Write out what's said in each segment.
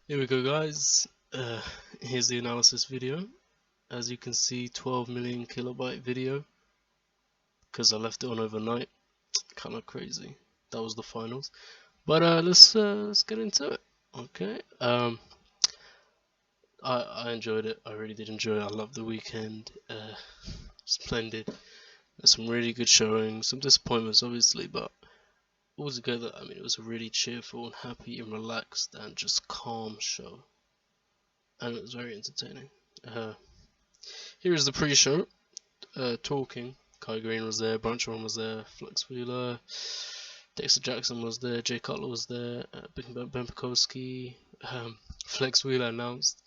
Here we go, guys. Here's the analysis video. As you can see, 12 million kilobyte video because I left it on overnight. Kind of crazy. That was the finals. But let's get into it. Okay. I enjoyed it. I really did enjoy it. I loved the weekend. Splendid. There's some really good showing. Some disappointments, obviously, but altogether, I mean, it was a really cheerful and happy and relaxed and just calm show, and it was very entertaining. Here is the pre-show. Talking. Kai Green was there, Branchon was there, Flex Wheeler, Dexter Jackson was there, Jay Cutler was there, Ben Pekowski. Flex Wheeler announced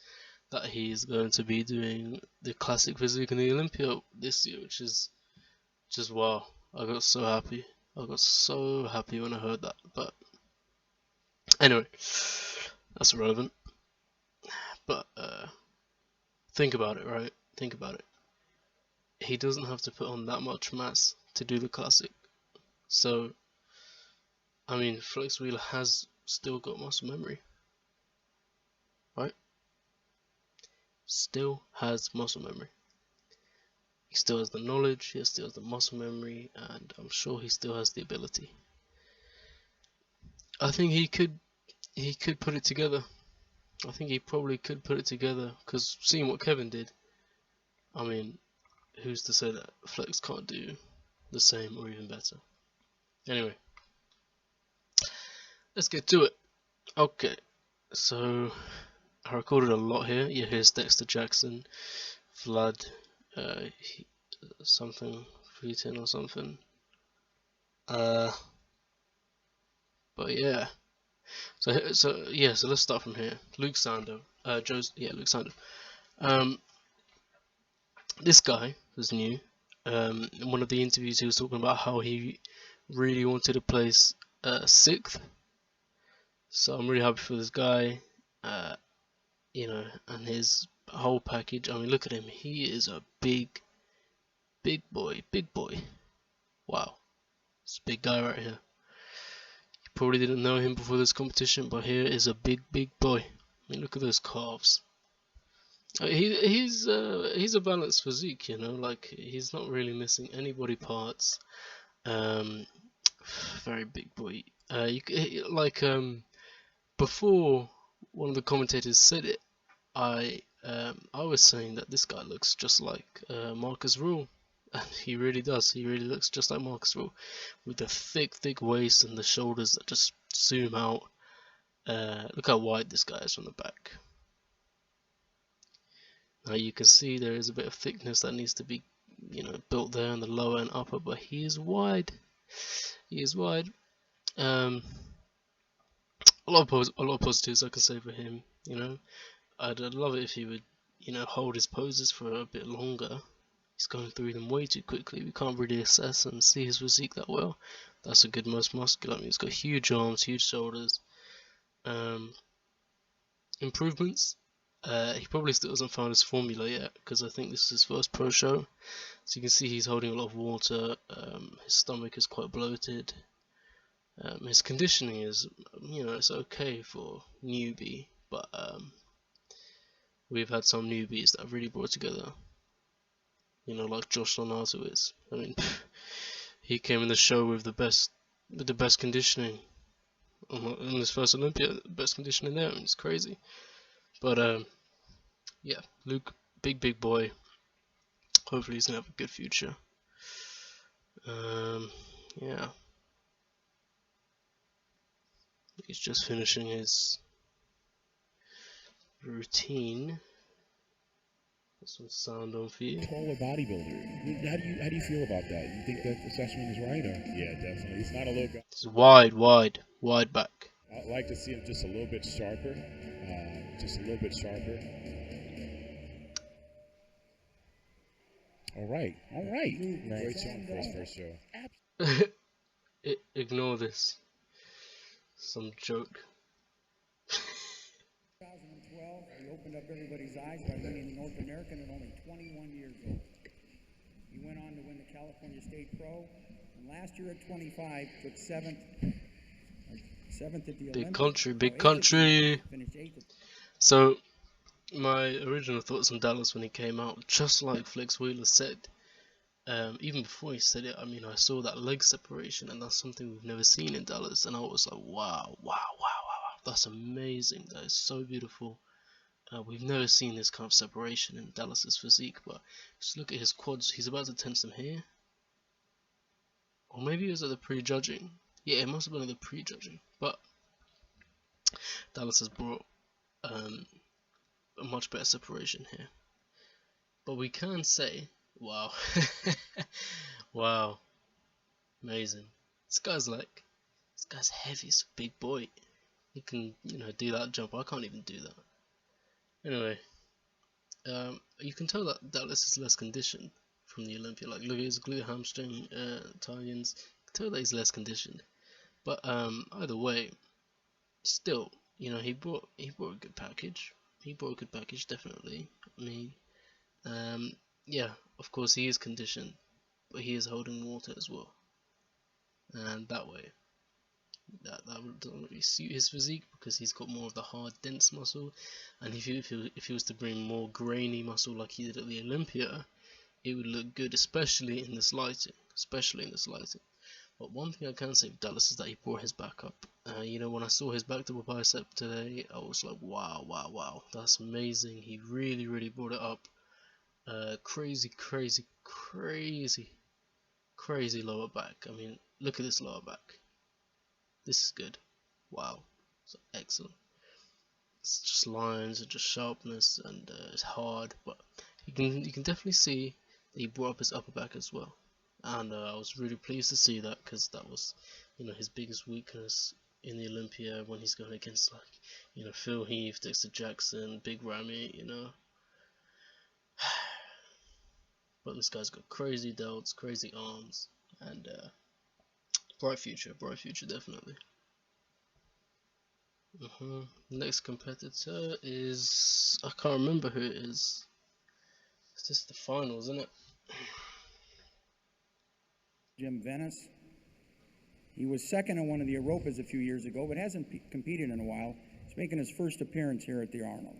that he is going to be doing the classic physique in the Olympia this year, which is just wow. I got so happy. I got so happy when I heard that. But anyway, that's irrelevant. But think about it, right? Think about it. He doesn't have to put on that much mass to do the classic. So, I mean, Flex Wheeler has still got muscle memory, right? Still has muscle memory. He still has the knowledge, he still has the muscle memory, and I'm sure he still has the ability. I think he could put it together. I think he probably could put it together, because seeing what Kevin did, I mean, who's to say that Flex can't do the same or even better? Anyway, let's get to it. Okay, so I recorded a lot here. Yeah, here's Dexter Jackson, Vlad, something, 310 or something. But yeah. So let's start from here. Luke Sando, Luke Sando. This guy was new. In one of the interviews, he was talking about how he really wanted to place 6th. So I'm really happy for this guy. And his whole package. I mean, look at him. He is a big boy. Wow, it's a big guy right here. You probably didn't know him before this competition, but here is a big boy. I mean, look at those calves. He's a balanced physique, like he's not really missing any body parts. Very big boy. Before one of the commentators said it, I was saying that this guy looks just like Marcus Rule, and he really does. He really looks just like Marcus Rule, with the thick waist and the shoulders that just zoom out. Look how wide this guy is from the back. Now you can see there is a bit of thickness that needs to be, built there in the lower and upper, but he is wide. He is wide. A lot of positives I can say for him. I'd love it if he would, hold his poses for a bit longer. He's going through them way too quickly. We can't really assess and see his physique that well. That's a good most muscular. I mean, he's got huge arms, huge shoulders. Improvements. He probably still hasn't found his formula yet, because I think this is his first pro show. So you can see he's holding a lot of water. His stomach is quite bloated. His conditioning is, it's okay for newbie, but we've had some newbies that have really brought together. Like Josh Lonatowicz. I mean, he came in the show with the best conditioning in this first Olympia. Best conditioning there. I mean, it's crazy. But yeah, Luke, big boy. Hopefully he's gonna have a good future. Yeah, he's just finishing his routine. That's some sound on for you. Taller bodybuilder. How do you feel about that? You think that assessment is right? Or? Yeah, definitely. He's not a little guy. It's wide back. I'd like to see him just a little bit sharper. All right. Great showing for his first show. Ignore this. Some joke. 2012, he opened up everybody's eyes by winning the North American at only 21 years old. He went on to win the California State Pro, and last year at 25, took 7th at the Olympics. Big country. Finished 8th So my original thoughts on Dallas when he came out, just like Flex Wheeler said, even before he said it, I mean, I saw that leg separation, and that's something we've never seen in Dallas, and I was like, wow, wow, wow, wow, wow, that's amazing. That is so beautiful. We've never seen this kind of separation in Dallas's physique, but just look at his quads. He's about to tense them here, or maybe it was at the pre-judging. Yeah, it must have been at the pre-judging, but Dallas has brought a much better separation here. But we can say, wow, wow, amazing. This guy's heavy. He's a big boy. He can, do that jump. I can't even do that. Anyway, you can tell that Dallas is less conditioned from the Olympia. Like, look at his glute hamstring tie-ins. You can tell that he's less conditioned. But either way, still, he brought a good package. He brought a good package, definitely. I mean, yeah, of course he is conditioned, but he is holding water as well. And that way, that doesn't really suit his physique because he's got more of the hard, dense muscle. And if he was to bring more grainy muscle like he did at the Olympia, it would look good, especially in this lighting. But one thing I can say of Dallas is that he brought his back up. When I saw his back double bicep today, I was like, wow, wow, wow, that's amazing. He really, really brought it up. Crazy, crazy, crazy, crazy lower back. I mean, look at this lower back. This is good. Wow, so excellent. It's just lines and just sharpness, and it's hard, but you can definitely see that he brought up his upper back as well. And I was really pleased to see that because that was, his biggest weakness in the Olympia when he's going against like, Phil Heath, Dexter Jackson, Big Ramy, But this guy's got crazy delts, crazy arms, and bright future definitely. Next competitor is, I can't remember who it is. It's just the finals, isn't it? Jim Venice. He was second in one of the Europas a few years ago, but hasn't competed in a while. He's making his first appearance here at the Arnold.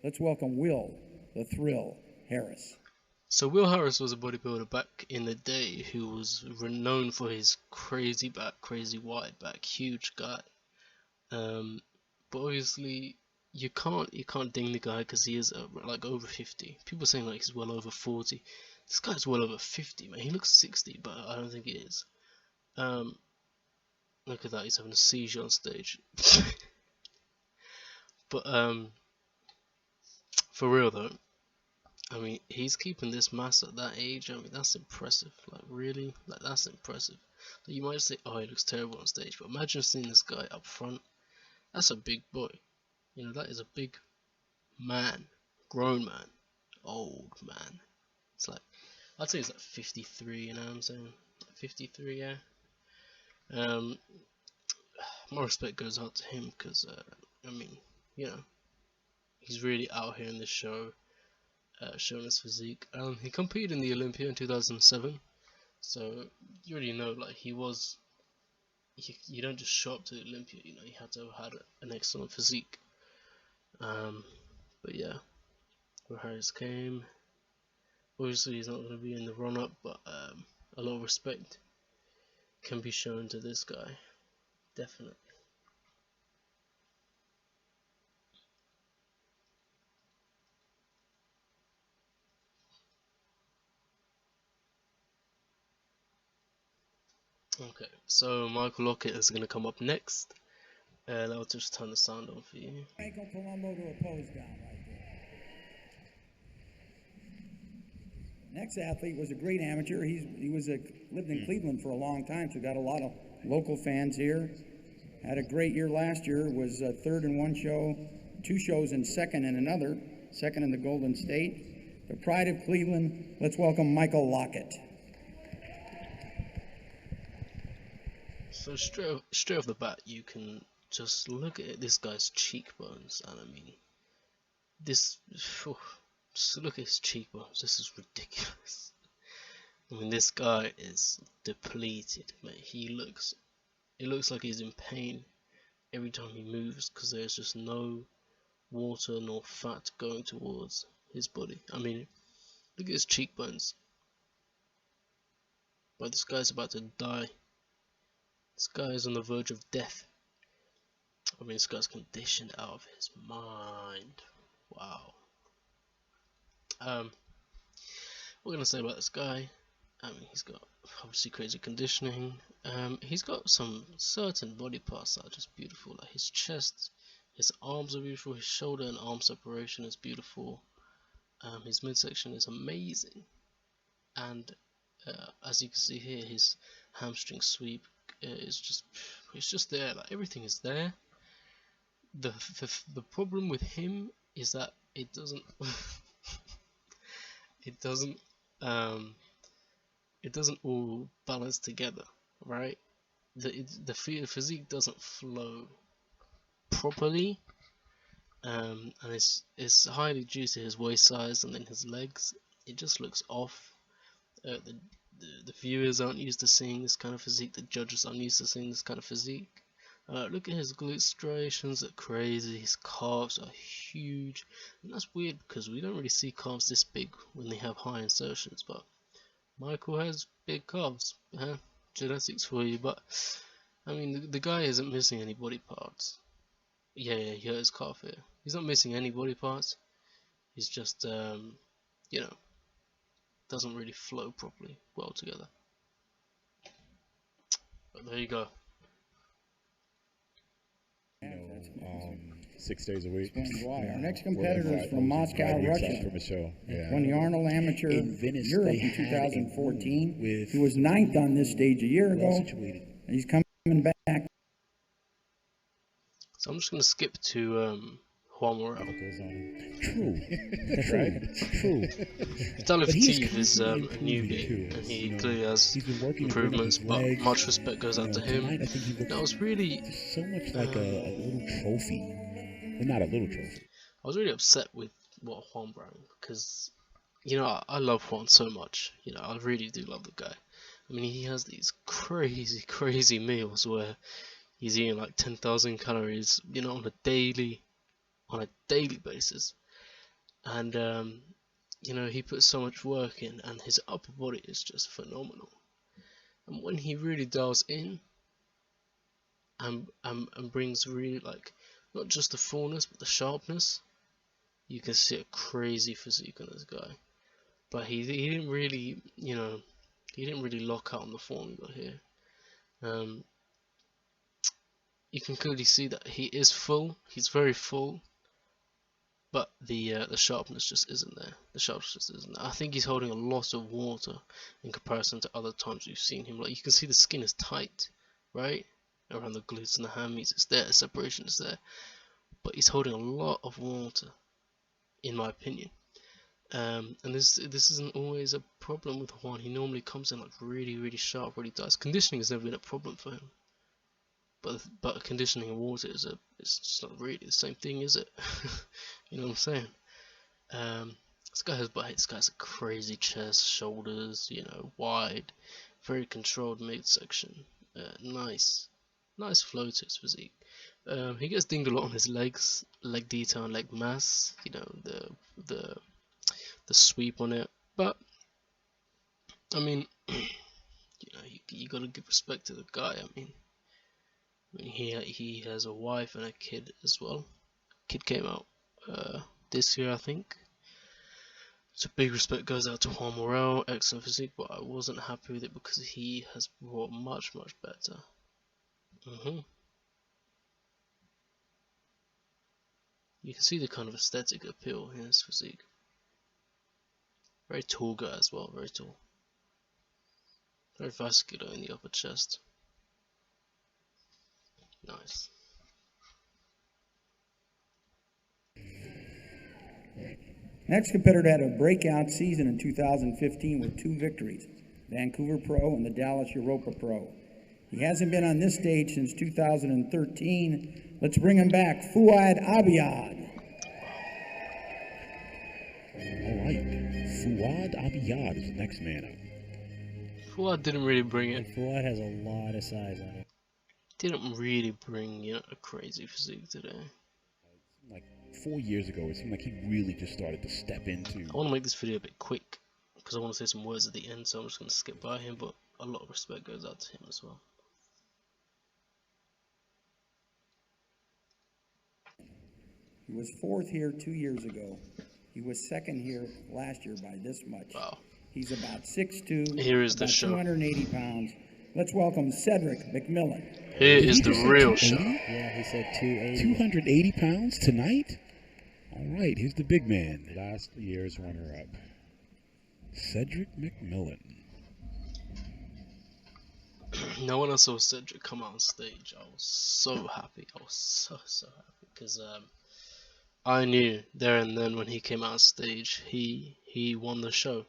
Let's welcome Will the Thrill Harris. So Will Harris was a bodybuilder back in the day who was renowned for his crazy back, crazy wide back, huge guy. But obviously you can't ding the guy because he is like over 50. People saying like he's well over 40. This guy's well over 50, man. He looks 60, but I don't think he is. Look at that, he's having a seizure on stage. But for real though, I mean, he's keeping this mass at that age. I mean, that's impressive. Like, really? Like, that's impressive. Like, you might say, oh, he looks terrible on stage, but imagine seeing this guy up front. That's a big boy. That is a big man. Grown man. Old man. It's like, I'd say he's like 53, you know what I'm saying? 53, yeah. My respect goes out to him because, I mean, he's really out here in this show. Showing his physique. He competed in the Olympia in 2007, so you already know, like, you don't just show up to the Olympia, you had to have had an excellent physique. But yeah, where Harris came, obviously he's not going to be in the run-up, but a lot of respect can be shown to this guy, definitely. Okay, so Michael Lockett is going to come up next, and I'll just turn the sound on for you. Michael Palumbo to a pose down right there. Next athlete was a great amateur. He lived in Cleveland for a long time, so got a lot of local fans here. Had a great year last year. Was third in one show, two shows and second in another. Second in the Golden State. The pride of Cleveland. Let's welcome Michael Lockett. So straight off the bat, you can just look at this guy's cheekbones, and I mean, just look at his cheekbones. This is ridiculous. I mean, this guy is depleted, mate. It looks like he's in pain every time he moves because there's just no water nor fat going towards his body. I mean, look at his cheekbones. But this guy's about to die. This guy is on the verge of death. I mean, this guy's conditioned out of his mind. Wow. What can I say about this guy? I mean, he's got obviously crazy conditioning. He's got some certain body parts that are just beautiful, like his chest, his arms are beautiful, his shoulder and arm separation is beautiful. His midsection is amazing, and as you can see here, his hamstring sweep is it's just there. Like everything is there. The problem with him is that it doesn't it doesn't it doesn't all balance together, right? The physique doesn't flow properly, and it's highly due to his waist size and then his legs. It just looks off. The viewers aren't used to seeing this kind of physique. The judges aren't used to seeing this kind of physique. Look at his glute striations, they're crazy. His calves are huge, and that's weird because we don't really see calves this big when they have high insertions. But Michael has big calves, genetics for you. But I mean, the guy isn't missing any body parts. Yeah, he hurt his calf here. He's not missing any body parts. He's just, you know, doesn't really flow properly well together. But there you go. 6 days a week. Explains why. Our next competitor is from Moscow, Russia. From a show. Yeah. Won the Arnold Amateur In Venice, Europe they in had 2014. He was ninth on this stage a year ago. situated. And he's coming back. So I'm just gonna skip to Juan Morel. True. True. Style of But he is Teeth is a constantly newbie, improving too. and he You know, clearly has he's been working improvements, his but legs. much respect goes out to him. Tonight, I think he looks That was really, just so much like a little trophy. Well, not a little trophy. I was really upset with what Juan brought, because, you know, I love Juan so much. You know, I really do love the guy. I mean, he has these crazy meals where he's eating like 10,000 calories, you know, on a daily basis. And you know, he puts so much work in, and his upper body is just phenomenal. And when he really dials in and brings really, like, not just the fullness but the sharpness, you can see a crazy physique on this guy. But he didn't really, you know, he didn't really lock out on the form he got here. You can clearly see that he is full. He's very full, but the sharpness just isn't there. The sharpness just isn't there. I think he's holding a lot of water in comparison to other times we've seen him. Like, you can see the skin is tight, right, around the glutes and the hammies. It's there. The separation is there, but he's holding a lot of water, in my opinion. And this isn't always a problem with Juan. He normally comes in like really sharp, really tight. Conditioning has never been a problem for him. But conditioning in water it's just not really the same thing, is it? You know what I'm saying? This guy has a crazy chest, shoulders, you know, wide, very controlled midsection. Nice flow to his physique. He gets dinged a lot on his legs, leg detail and leg mass. You know, the sweep on it. But I mean, you know, you gotta give respect to the guy. I mean, he has a wife and a kid as well. Kid came out this year, I think. So big respect goes out to Juan Morel, excellent physique, but I wasn't happy with it because he has brought much better. You can see the kind of aesthetic appeal in his physique. Very tall guy as well, very tall. Very vascular in the upper chest. Nice. Next competitor had a breakout season in 2015 with 2 victories, Vancouver Pro and the Dallas Europa Pro. He hasn't been on this stage since 2013. Let's bring him back, Fouad Abiad. All right. Fouad Abiad is the next man up. Fouad didn't really bring it. Fouad has a lot of size on it. Didn't really bring, you know, a crazy physique today. Like 4 years ago, it seemed like he really just started to step into. I want to make this video a bit quick because I want to say some words at the end, so I'm just going to skip by him, but a lot of respect goes out to him as well. He was fourth here 2 years ago. He was second here last year by this much. Wow. He's about 6'2", Here is the about show. 280 pounds. Let's welcome Cedric McMillan. Here Did is he the just say real 280? show. Yeah, he said 280. 280 pounds tonight? All right, here's the big man, Last year's runner-up. Cedric McMillan. Now when I saw Cedric come out on stage, I was so happy. I was so happy because I knew there and then when he came out on stage, he won the show.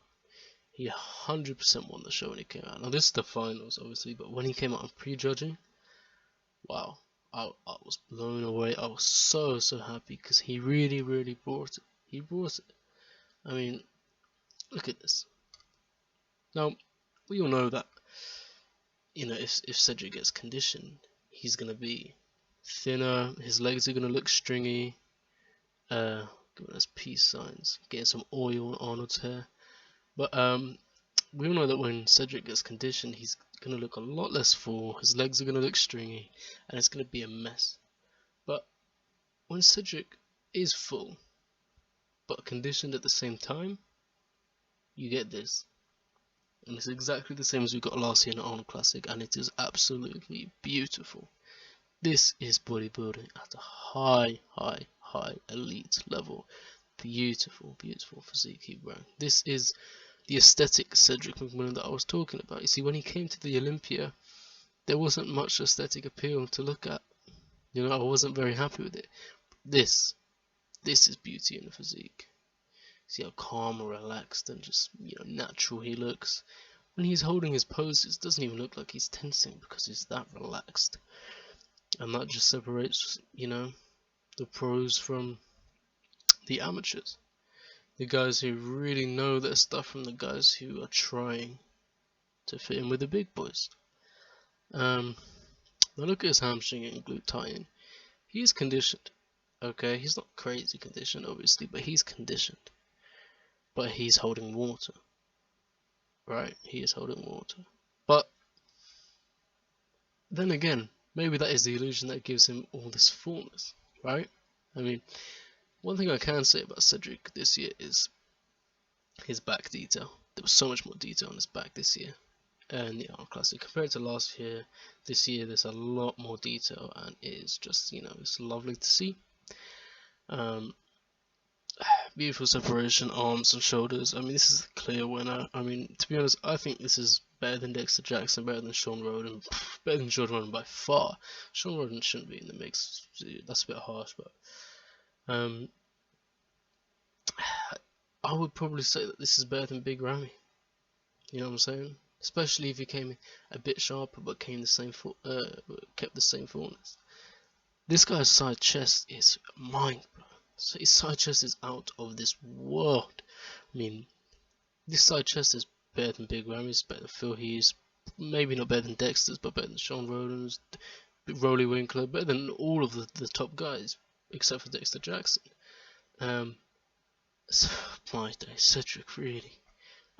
He 100% won the show when he came out. Now this is the finals, obviously, but when he came out on pre-judging, wow, I was blown away. I was so happy because he really brought it. He brought it. I mean, look at this. Now we all know that, you know, if Cedric gets conditioned, he's gonna be thinner. His legs are gonna look stringy. Giving us peace signs, getting some oil on Arnold's hair. But we all know that when Cedric gets conditioned, he's gonna look a lot less full. His legs are gonna look stringy, and it's gonna be a mess. But when Cedric is full, but conditioned at the same time, you get this. And it's exactly the same as we got last year in the Arnold Classic, and it is absolutely beautiful. This is bodybuilding at a high elite level. Beautiful physique he brought. This is the aesthetic Cedric McMillan that I was talking about. You see, when he came to the Olympia, there wasn't much aesthetic appeal to look at. You know, I wasn't very happy with it. This is beauty in the physique. See how calm and relaxed and just, you know, natural he looks. When he's holding his poses, it doesn't even look like he's tensing because he's that relaxed. And that just separates, you know, the pros from the amateurs. The guys who really know their stuff from the guys who are trying to fit in with the big boys. Now look at his hamstring and glute tie-in. He's conditioned. Okay, he's not crazy conditioned obviously, but he's conditioned. But he's holding water. Right, he is holding water. But then again, maybe that is the illusion that gives him all this fullness, right? I mean, one thing I can say about Cedric this year is his back detail. There was so much more detail on his back this year in the Arnold Classic compared to last year. This year there's a lot more detail, and it is just, you know, it's lovely to see. Beautiful separation, arms and shoulders. I mean, this is a clear winner. I mean, to be honest, I think this is better than Dexter Jackson, better than Sean Roden, better than George Roden by far. Sean Roden shouldn't be in the mix. That's a bit harsh, but I would probably say that this is better than Big Ramy. You know what I'm saying? Especially if he came a bit sharper, but kept the same fullness. This guy's side chest is mind blowing. So his side chest is out of this world. I mean, this side chest is better than Big Ramy's, better than Phil Heath's, maybe not better than Dexter's, but better than Sean Roden's, Rolly Winkler, better than all of the top guys, except for Dexter Jackson. So, my day, Cedric really.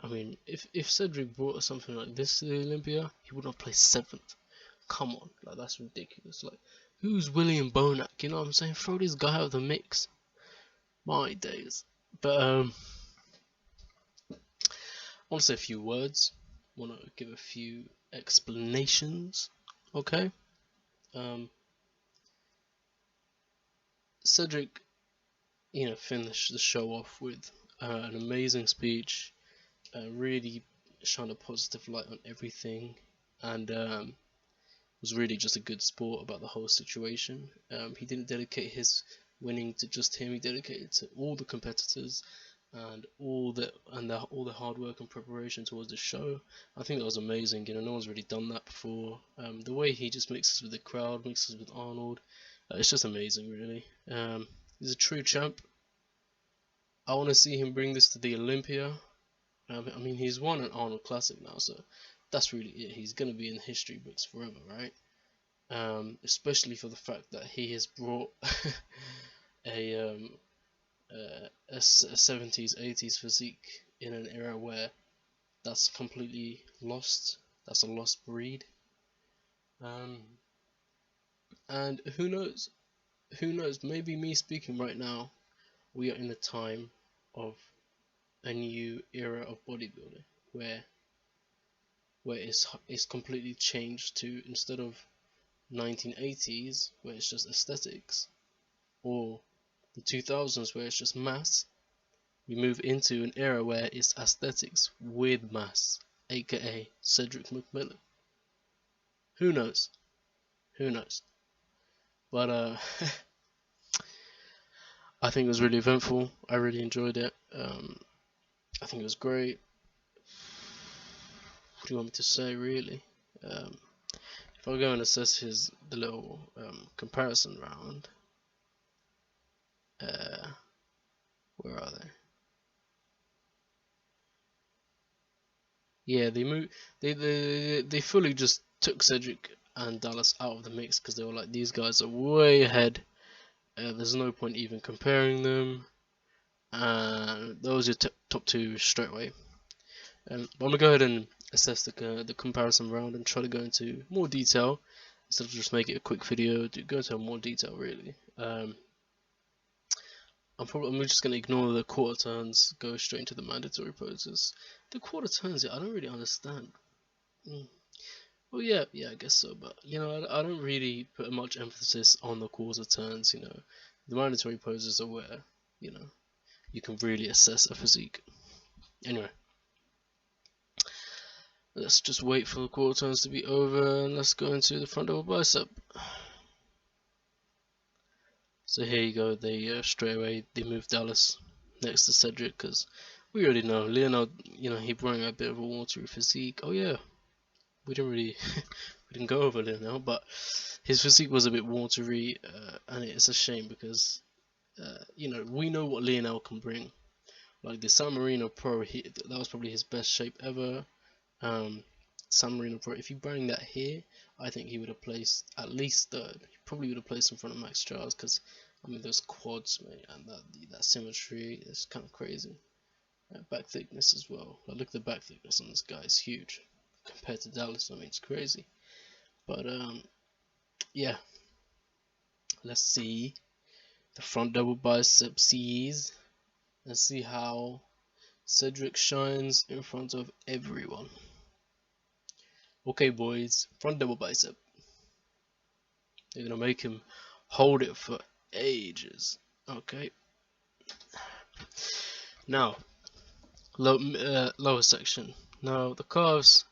I mean, if Cedric brought something like this to the Olympia, he would not play 7th. Come on, like that's ridiculous. Like, who's William Bonac? You know what I'm saying? Throw this guy out of the mix. My days. But I want to say a few words. I want to give a few explanations. Okay. Cedric, you know, finished the show off with an amazing speech. Really shined a positive light on everything, and was really just a good sport about the whole situation. He didn't dedicate his winning to just him. He dedicated to all the competitors and all the hard work and preparation towards the show. I think that was amazing. You know, no one's really done that before. The way he just mixes with the crowd, mixes with Arnold, it's just amazing, really. He's a true champ. I want to see him bring this to the Olympia. I mean, he's won an Arnold Classic now, so that's really it. He's going to be in history books forever, right? Especially for the fact that he has brought a 70s 80s physique in an era where that's completely lost. That's a lost breed. Um, and who knows? Who knows? Maybe me speaking right now, we are in a time of a new era of bodybuilding where it's completely changed to, instead of 1980s where it's just aesthetics, or the 2000s where it's just mass, we move into an era where it's aesthetics with mass, aka Cedric McMillan. Who knows? Who knows? But I think it was really eventful. I really enjoyed it. I think it was great. What do you want me to say, really? If I go and assess the little comparison round, where are they? Yeah, they fully just took Cedric and Dallas out of the mix because they were like, these guys are way ahead. There's no point even comparing them. And those are top two straight away. But I'm gonna go ahead and assess the comparison round and try to go into more detail instead of just make it a quick video. To go into more detail, really. I'm just gonna ignore the quarter turns, go straight into the mandatory poses. The quarter turns, I don't really understand. Well, yeah, I guess so, but I don't really put much emphasis on the quarter turns. The mandatory poses are where you can really assess a physique. Anyway, let's just wait for the quarter turns to be over and let's go into the front double bicep. So here you go. They straight away they moved Dallas next to Cedric because we already know Leonard. He brought a bit of a watery physique. Oh yeah, we didn't really we didn't go over Leonard, but his physique was a bit watery, and it's a shame because we know what Leonard can bring. Like the San Marino Pro, that was probably his best shape ever. San Marino Pro, if you bring that here, I think he would have placed at least third. He probably would have placed in front of Max Charles because those quads, mate, and that symmetry is kind of crazy. Back thickness as well. Like, look at the back thickness on this guy; it's huge compared to Dallas. It's crazy. But yeah, let's see the front double biceps and see how Cedric shines in front of everyone. Okay, boys, front double bicep. They're gonna make him hold it for ages. Okay. Now, lower section. Now the calves,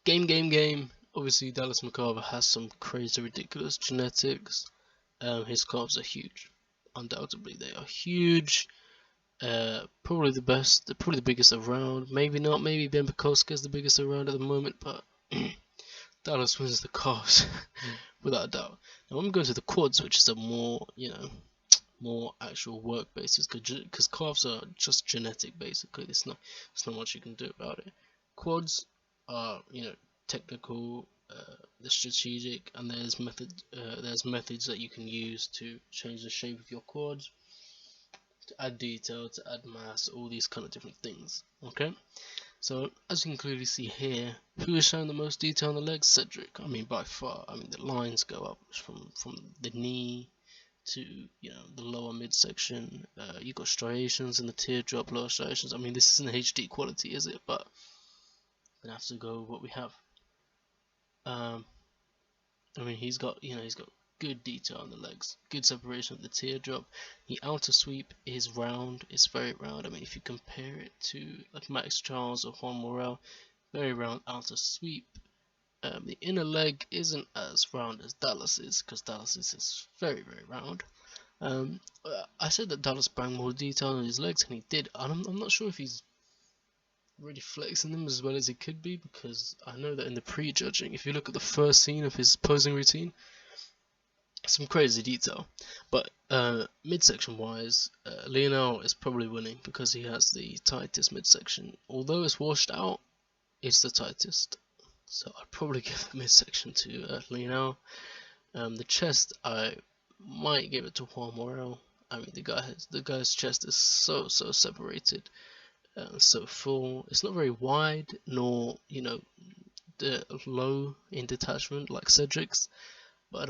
game. Obviously, Dallas McCarver has some crazy, ridiculous genetics. His calves are huge. Undoubtedly, they are huge. Probably the best, probably the biggest around. Maybe not. Maybe Ben Pekoska is the biggest around at the moment, but Dallas wins the calves without a doubt. Now I'm going to the quads, which is a more, more actual work basis, because calves are just genetic basically. There's not much you can do about it. Quads are, technical, they're strategic, and there's methods that you can use to change the shape of your quads, to add detail, to add mass, all these kind of different things. Okay, so as you can clearly see here, who is showing the most detail on the legs? Cedric. By far. The lines go up from the knee to the lower midsection. You got striations in the teardrop, lower striations. This isn't HD quality, is it? But we're gonna have to go with what we have. He's got good detail on the legs, good separation of the teardrop. The outer sweep is round, it's very round. If you compare it to like Max Charles or Juan Morel, very round outer sweep. The inner leg isn't as round as Dallas is, because Dallas is very round. I said that Dallas brought more detail on his legs, and he did. I'm not sure if he's really flexing them as well as he could be, because I know that in the pre-judging, if you look at the first scene of his posing routine, some crazy detail. But midsection wise, Lionel is probably winning because he has the tightest midsection. Although it's washed out, it's the tightest. So I'd probably give the midsection to Lionel. The chest, I might give it to Juan Morel. I mean, the guy's chest is so separated, so full. It's not very wide, nor the low in detachment like Cedric's, but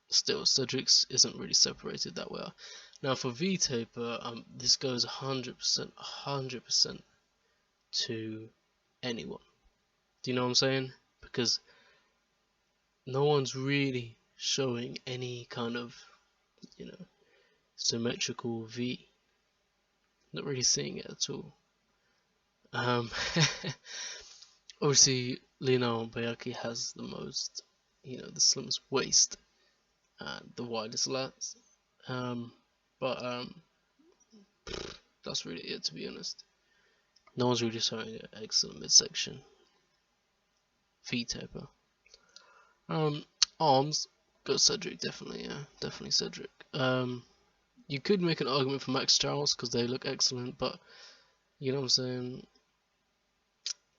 still Cedric's isn't really separated that well. Now for V-taper, this goes 100% to anyone. Do you know what I'm saying? Because no one's really showing any kind of, symmetrical V. Not really seeing it at all. Obviously, Lino Bayaki has the most, the slimmest waist and the widest lats. But that's really it, to be honest. No one's really showing an excellent midsection. V-taper. Arms, go Cedric, definitely, yeah, definitely Cedric. You could make an argument for Max Charles because they look excellent, but you know what I'm saying,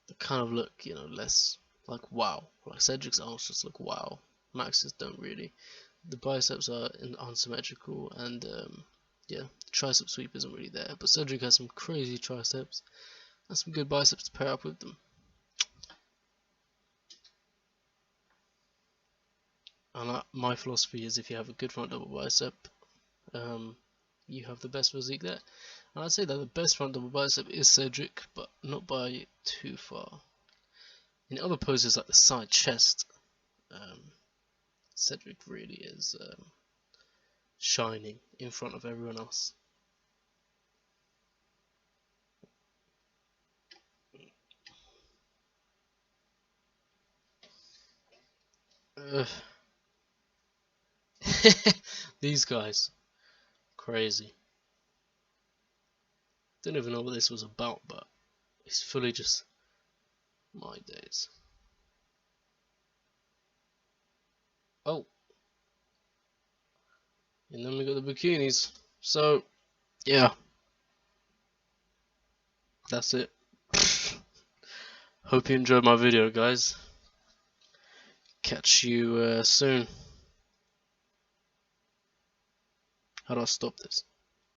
they kind of look, less like wow. Like Cedric's arms just look wow. Max's don't really. The biceps are unsymmetrical, and yeah, the tricep sweep isn't really there. But Cedric has some crazy triceps and some good biceps to pair up with them. And my philosophy is, if you have a good front double bicep, you have the best physique there. And I'd say that the best front double bicep is Cedric, but not by too far. In other poses like the side chest, Cedric really is shining in front of everyone else. These guys, crazy. Don't even know what this was about, but it's fully just my days. Oh, and then we got the bikinis. So, yeah, that's it. Hope you enjoyed my video, guys. Catch you soon. How do I stop this?